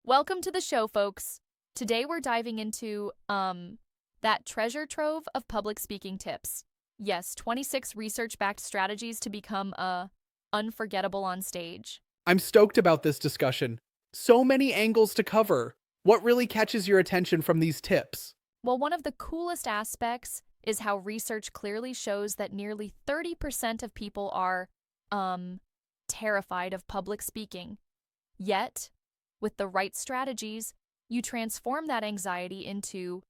Welcome to the show, folks. Today we're diving into that treasure trove of public speaking tips. Yes, 26 research-backed strategies to become unforgettable on stage. I'm stoked about this discussion. So many angles to cover. What really catches your attention from these tips? Well, one of the coolest aspects is how research clearly shows that nearly 30% of people are terrified of public speaking. Yet, with the right strategies, you transform that anxiety into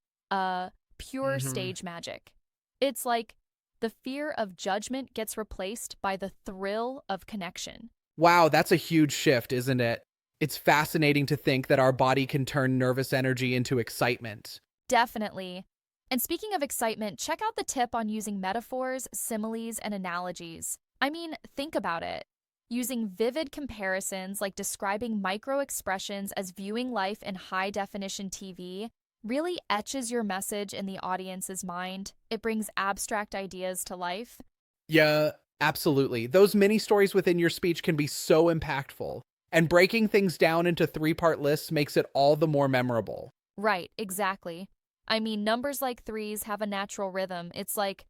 pure hmm stage magic. It's like the fear of judgment gets replaced by the thrill of connection. Wow, that's a huge shift, isn't it? It's fascinating to think that our body can turn nervous energy into excitement. Definitely. And speaking of excitement, check out the tip on using metaphors, similes, and analogies. I mean, think about it. Using vivid comparisons like describing micro expressions as viewing life in high definition TV really etches your message in the audience's mind. It brings abstract ideas to life. Yeah, absolutely. Those mini stories within your speech can be so impactful, and breaking things down into three-part lists makes it all the more memorable. Right, exactly. I mean, numbers like threes have a natural rhythm. It's like,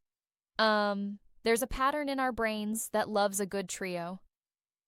there's a pattern in our brains that loves a good trio.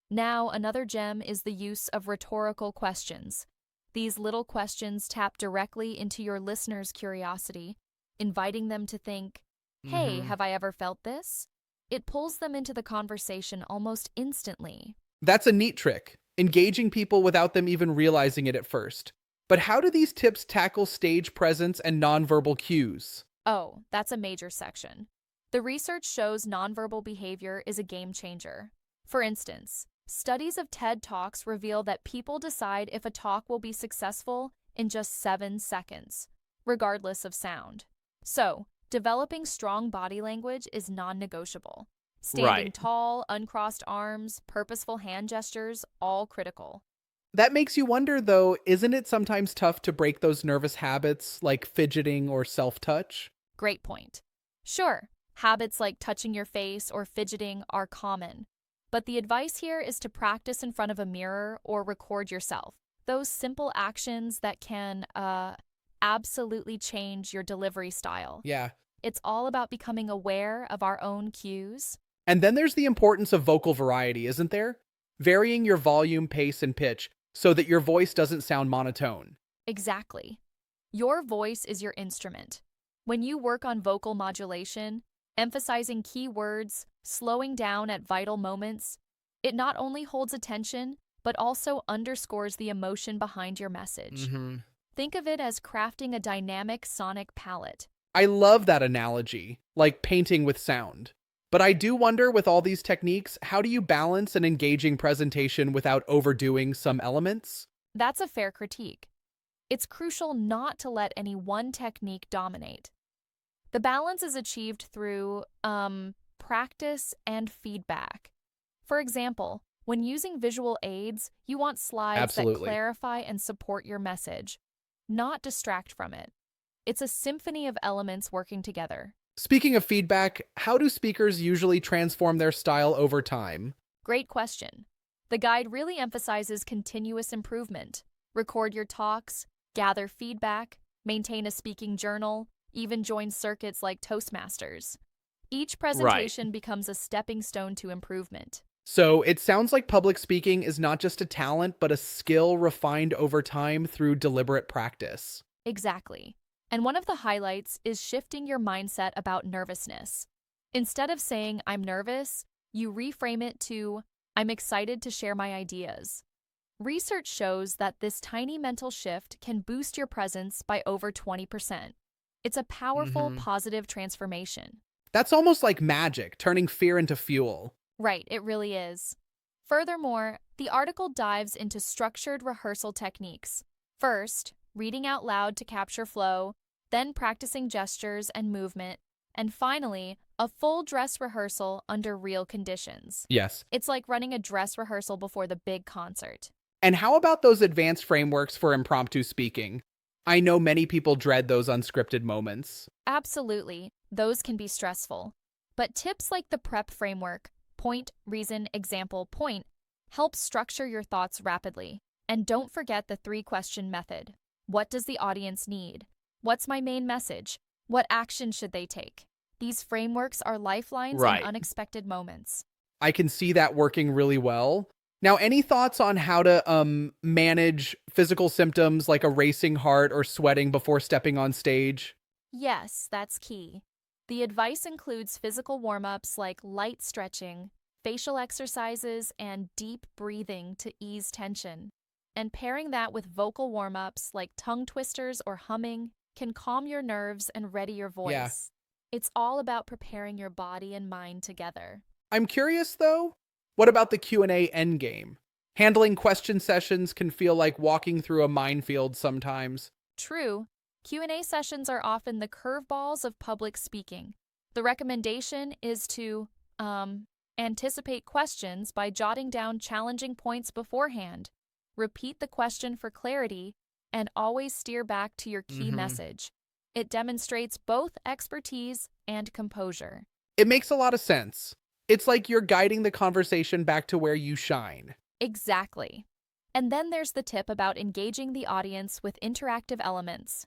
Now, another gem is the use of rhetorical questions. These little questions tap directly into your listener's curiosity, inviting them to think, hey, hmm have I ever felt this? It pulls them into the conversation almost instantly. That's a neat trick, engaging people without them even realizing it at first. But how do these tips tackle stage presence and nonverbal cues? Oh, that's a major section. The research shows nonverbal behavior is a game changer. For instance, studies of TED Talks reveal that people decide if a talk will be successful in just 7 seconds, regardless of sound. So, developing strong body language is non negotiable. Standing Right. tall, uncrossed arms, purposeful hand gestures, all critical. That makes you wonder, though, isn't it sometimes tough to break those nervous habits like fidgeting or self touch? Great point. Sure, habits like touching your face or fidgeting are common, but the advice here is to practice in front of a mirror or record yourself. Those simple actions that can absolutely change your delivery style. Yeah. It's all about becoming aware of our own cues. And then there's the importance of vocal variety, isn't there? Varying your volume, pace, and pitch so that your voice doesn't sound monotone. Exactly. Your voice is your instrument. When you work on vocal modulation, emphasizing key words, slowing down at vital moments, it not only holds attention, but also underscores the emotion behind your message. hmm Think of it as crafting a dynamic sonic palette. I love that analogy, like painting with sound. But I do wonder with all these techniques, how do you balance an engaging presentation without overdoing some elements? That's a fair critique. It's crucial not to let any one technique dominate. The balance is achieved through practice and feedback. For example, when using visual aids, you want slides that Absolutely. clarify and support your message, not distract from it. It's a symphony of elements working together. Speaking of feedback, how do speakers usually transform their style over time? Great question. The guide really emphasizes continuous improvement. Record your talks, gather feedback, maintain a speaking journal, even join circuits like Toastmasters. Each Right. presentation becomes a stepping stone to improvement. So it sounds like public speaking is not just a talent, but a skill refined over time through deliberate practice. Exactly. And one of the highlights is shifting your mindset about nervousness. Instead of saying, I'm nervous, you reframe it to, I'm excited to share my ideas. Research shows that this tiny mental shift can boost your presence by over 20%. It's a powerful, hmm positive transformation. That's almost like magic, turning fear into fuel. Right, it really is. Furthermore, the article dives into structured rehearsal techniques. First, reading out loud to capture flow, then practicing gestures and movement, and finally, a full dress rehearsal under real conditions. Yes. It's like running a dress rehearsal before the big concert. And how about those advanced frameworks for impromptu speaking? I know many people dread those unscripted moments. Absolutely, those can be stressful. But tips like the PrEP framework, point, reason, example, point, help structure your thoughts rapidly. And don't forget the 3-question method. What does the audience need? What's my main message? What action should they take? These frameworks are lifelines in Right. unexpected moments. I can see that working really well. Now, any thoughts on how to manage physical symptoms like a racing heart or sweating before stepping on stage? Yes, that's key. The advice includes physical warm-ups like light stretching, facial exercises, and deep breathing to ease tension. And pairing that with vocal warm-ups like tongue twisters or humming can calm your nerves and ready your voice. Yeah. It's all about preparing your body and mind together. I'm curious though, what about the Q&A endgame? Handling question sessions can feel like walking through a minefield sometimes. True, Q&A sessions are often the curveballs of public speaking. The recommendation is to anticipate questions by jotting down challenging points beforehand. Repeat the question for clarity and always steer back to your key message. It demonstrates both expertise and composure. It makes a lot of sense. It's like you're guiding the conversation back to where you shine. Exactly. And then there's the tip about engaging the audience with interactive elements.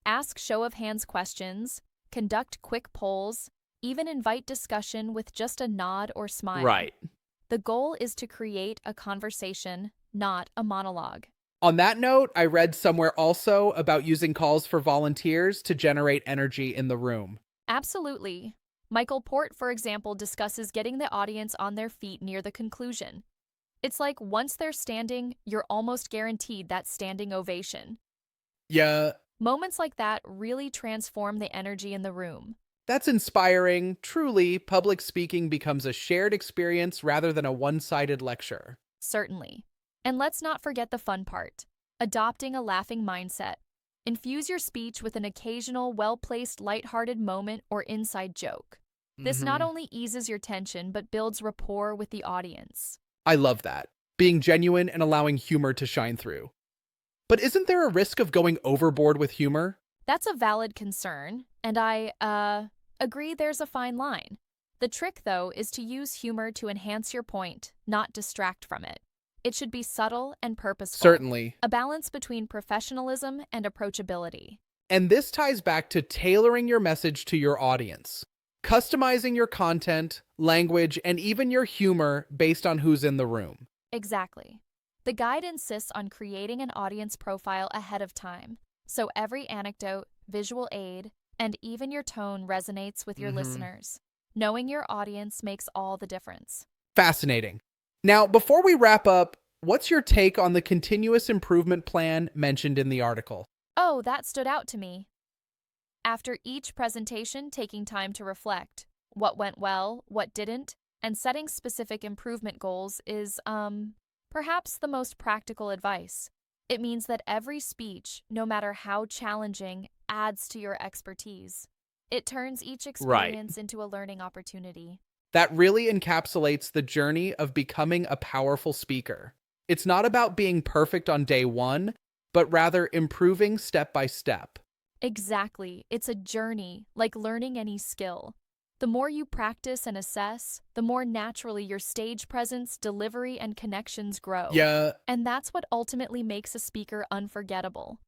Ask show of hands questions, conduct quick polls, even invite discussion with just a nod or smile. The goal is to create a conversation, not a monologue. On that note, I read somewhere also about using calls for volunteers to generate energy in the room. Absolutely. Michael Port, for example, discusses getting the audience on their feet near the conclusion. It's like once they're standing, you're almost guaranteed that standing ovation. Yeah, Moments like that really transform the energy in the room. that's inspiring. Truly, public speaking becomes a shared experience rather than a one-sided lecture. Certainly. And let's not forget the fun part, adopting a laughing mindset. Infuse your speech with an occasional, well-placed, lighthearted moment or inside joke. This not only eases your tension, but builds rapport with the audience. I love that. Being genuine and allowing humor to shine through. But isn't there a risk of going overboard with humor? That's a valid concern, and I agree there's a fine line. The trick, though, is to use humor to enhance your point, not distract from it. It should be subtle and purposeful. Certainly. A balance between professionalism and approachability. And this ties back to tailoring your message to your audience. Customizing your content, language, and even your humor based on who's in the room. Exactly. The guide insists on creating an audience profile ahead of time, so every anecdote, visual aid, and even your tone resonates with your listeners. Knowing your audience makes all the difference. Fascinating. Now, before we wrap up, what's your take on the continuous improvement plan mentioned in the article? Oh, that stood out to me. After each presentation, taking time to reflect. What went well, what didn't, and setting specific improvement goals is, perhaps the most practical advice. It means that every speech, no matter how challenging, adds to your expertise. It turns each experience into a learning opportunity. That really encapsulates the journey of becoming a powerful speaker. It's not about being perfect on day one, but rather improving step by step. Exactly. It's a journey, like learning any skill. The more you practice and assess, the more naturally your stage presence, delivery, and connections grow. Yeah, And that's what ultimately makes a speaker unforgettable.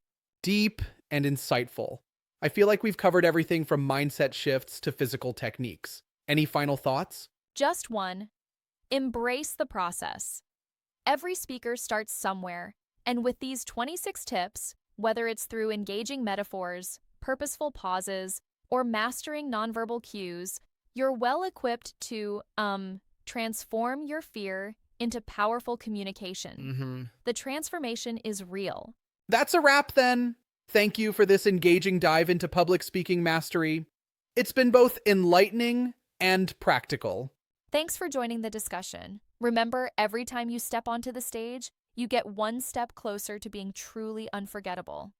deep and insightful. I feel like we've covered everything from mindset shifts to physical techniques. Any final thoughts? Just one. Embrace the process. Every speaker starts somewhere, and with these 26 tips, whether it's through engaging metaphors, purposeful pauses, or mastering nonverbal cues, you're well equipped to, transform your fear into powerful communication. The transformation is real. That's a wrap then. Thank you for this engaging dive into public speaking mastery. It's been both enlightening and practical. Thanks for joining the discussion. Remember, every time you step onto the stage, you get one step closer to being truly unforgettable.